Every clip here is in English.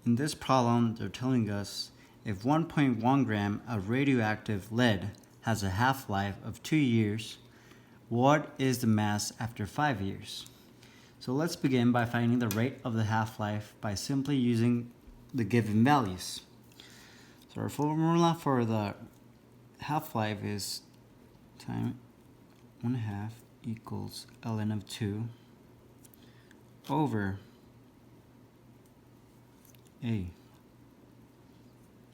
in this problem, they're telling us if 1.1 gram of radioactive lead has a half-life of 2 years, what is the mass after 5 years? So let's begin by finding the rate of the half-life by simply using the given values. So our formula for the half-life is time 1/2 equals ln of 2 over A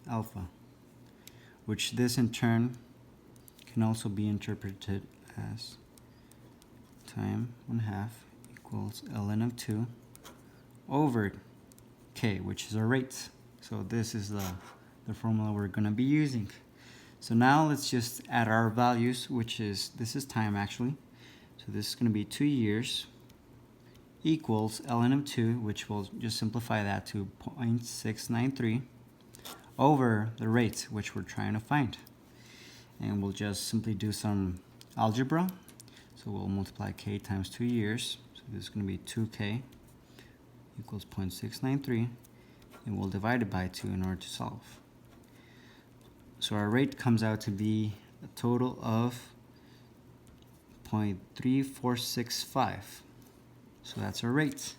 alpha, which this in turn can also be interpreted as time 1/2 equals ln of 2 over K, which is our rate. So this is the formula we're going to be using. So now let's just add our values, which is, this is time actually. So this is going to be 2 years equals ln of 2, which will just simplify that to 0.693 over the rate, which we're trying to find. And we'll just simply do some algebra. So we'll multiply K times 2 years. So this is going to be 2K equals 0.693, and we'll divide it by 2 in order to solve. So our rate comes out to be a total of 0.3465. So that's our rate.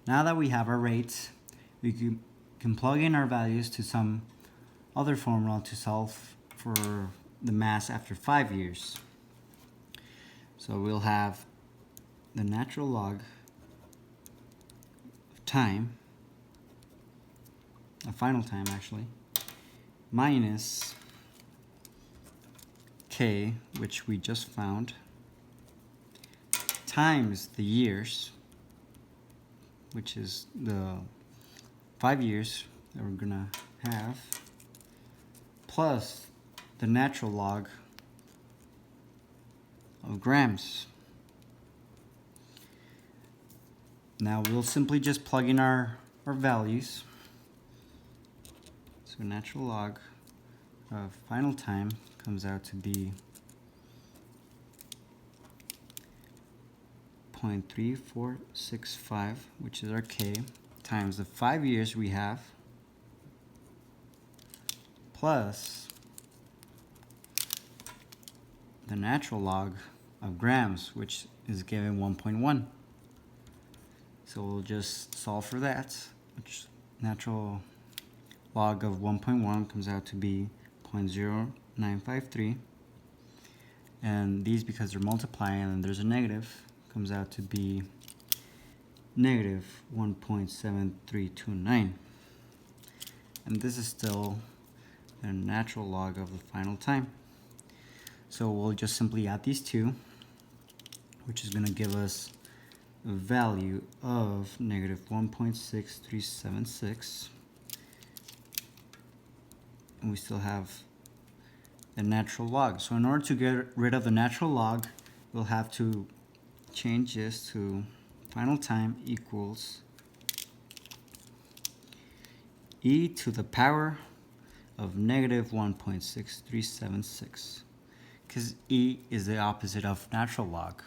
Now that we have our rate, we can plug in our values to some other formula to solve for the mass after 5 years. So we'll have the natural log of time, a final time actually, minus K, which we just found, times the years, which is the 5 years that we're gonna have, plus the natural log of grams. Now we'll simply just plug in our values. So natural log of final time comes out to be 0.3465, which is our K, times the 5 years we have, plus the natural log of grams, which is given 1.1. So we'll just solve for that, which natural log of 1.1 comes out to be 0.0953. And these, because they're multiplying and there's a negative, comes out to be negative 1.7329. And this is still the natural log of the final time. So we'll just simply add these two, which is going to give us a value of negative 1.6376. And we still have the natural log. So in order to get rid of the natural log, we'll have to change this to final time equals e to the power of negative 1.6376, because e is the opposite of natural log,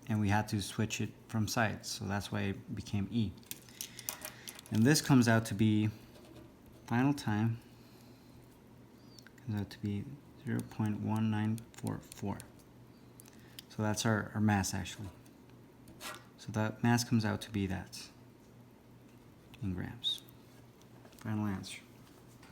and we had to switch it from sides, so that's why it became e. And this comes out to be final time, comes out to be 0.1944. So that's our mass actually. So that mass comes out to be that in grams. Final answer.